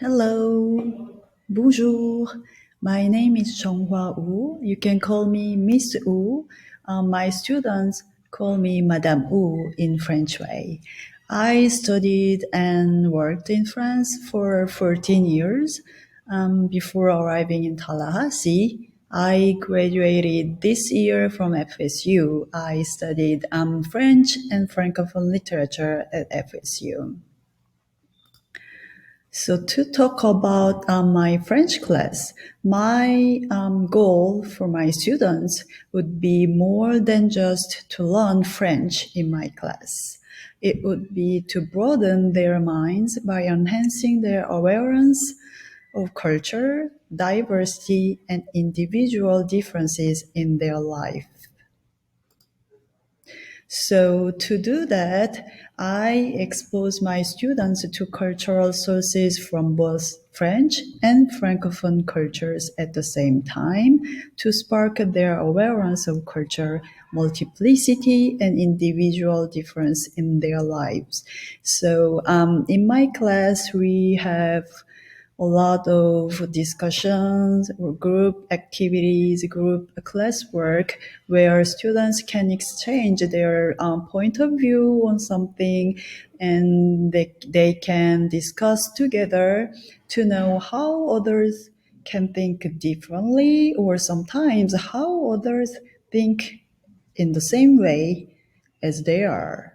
Hello, bonjour. My name is JoungHwa Wu. You can call me Miss Wu. My students call me Madame Wu in French way. I studied and worked in France for 14 years. Before arriving in Tallahassee, I graduated this year from FSU. I studied French and Francophone literature at FSU. So to talk about my French class, my goal for my students would be more than just to learn French in my class. It would be to broaden their minds by enhancing their awareness of culture, diversity, and individual differences in their life. So to do that, I expose my students to cultural sources from both French and Francophone cultures at the same time to spark their awareness of culture, multiplicity, and individual difference in their lives. So in my class, we have a lot of discussions or group activities, group classwork, where students can exchange their point of view on something and they can discuss together to know how others can think differently or sometimes how others think in the same way as they are.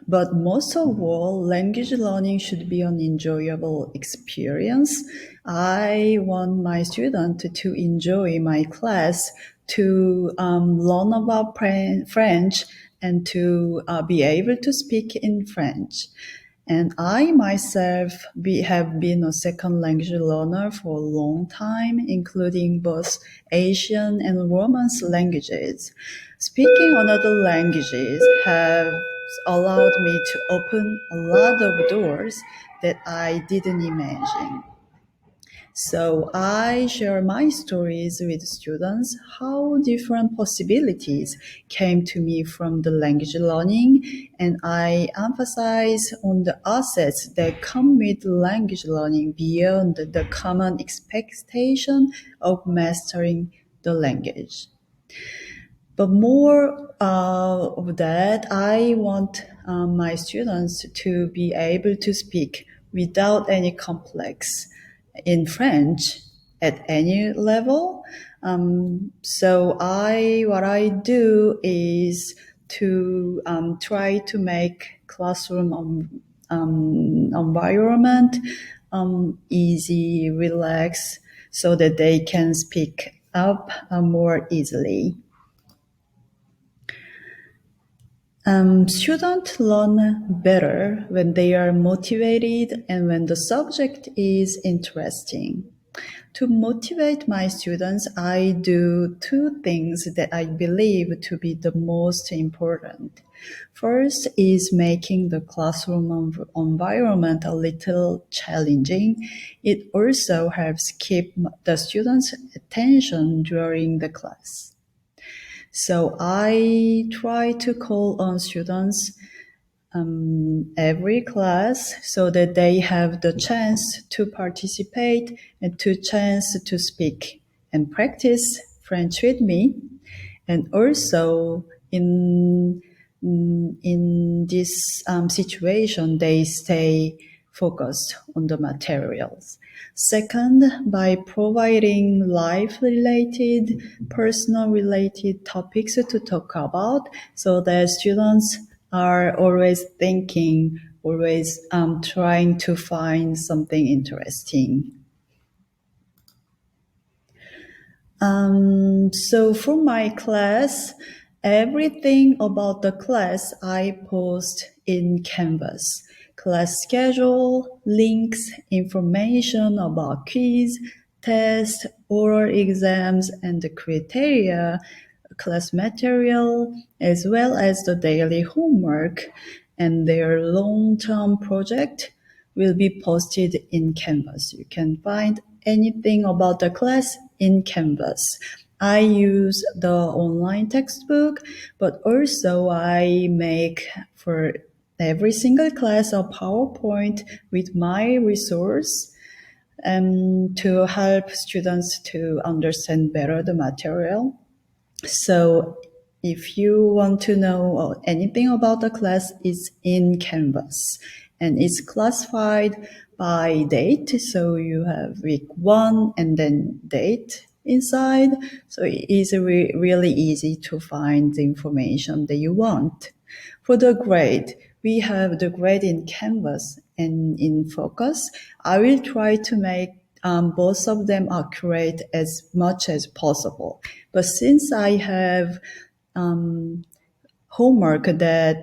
But most of all, language learning should be an enjoyable experience. I want my student to enjoy my class, to learn about French, and to be able to speak in French. And I myself have been a second language learner for a long time, including both Asian and Romance languages. Speaking another languages have allowed me to open a lot of doors that I didn't imagine. So I share my stories with students, how different possibilities came to me from the language learning, and I emphasize on the assets that come with language learning beyond the common expectation of mastering the language. But more of that, I want my students to be able to speak without any complex in French at any level. What I do is to try to make classroom environment easy, relax, so that they can speak up more easily. Students learn better when they are motivated and when the subject is interesting. To motivate my students, I do two things that I believe to be the most important. First is making the classroom environment a little challenging. It also helps keep the students' attention during the class. So I try to call on students every class so that they have the chance to participate and to chance to speak and practice French with me. And also in this situation, they stay focused on the materials. Second, by providing life-related, personal-related topics to talk about so that students are always thinking, always trying to find something interesting. So for my class, everything about the class I post in Canvas. Class schedule, links, information about quiz, test, oral exams, and the criteria, class material, as well as the daily homework and their long-term project will be posted in Canvas. You can find anything about the class in Canvas. I use the online textbook, but also I make for every single class a PowerPoint with my resource to help students to understand better the material. So if you want to know anything about the class, it's in Canvas and it's classified by date. So you have week 1 and then date inside. So it is really easy to find the information that you want. For the grade, we have the grade in Canvas and in Focus. I will try to make both of them accurate as much as possible. But since I have homework that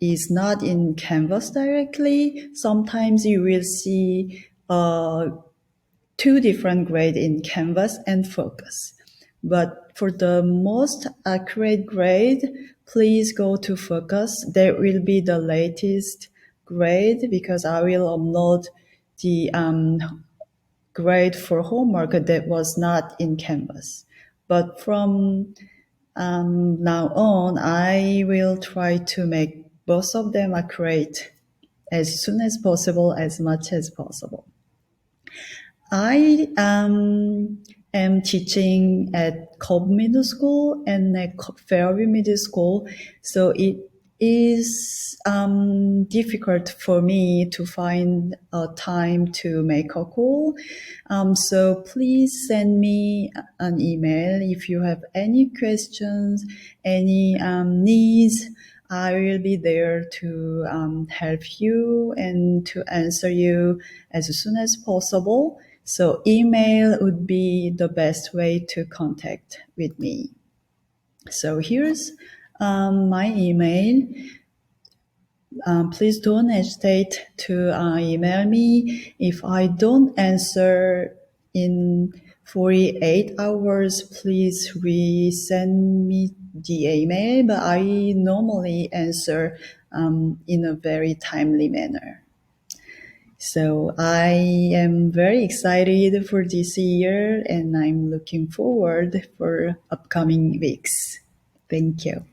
is not in Canvas directly, sometimes you will see two different grades in Canvas and Focus. But for the most accurate grade, please go to Focus. There will be the latest grade because I will upload the grade for homework that was not in Canvas. But from now on, I will try to make both of them accurate as soon as possible, as much as possible. I am teaching at Cobb Middle School and at Fairview Middle School, so it is difficult for me to find a time to make a call. So please send me an email if you have any questions, any needs. I will be there to help you and to answer you as soon as possible. So email would be the best way to contact with me. So here's my email. Please don't hesitate to email me. If I don't answer in 48 hours, please resend me the email, but I normally answer in a very timely manner. So I am very excited for this year and I'm looking forward for upcoming weeks. Thank you.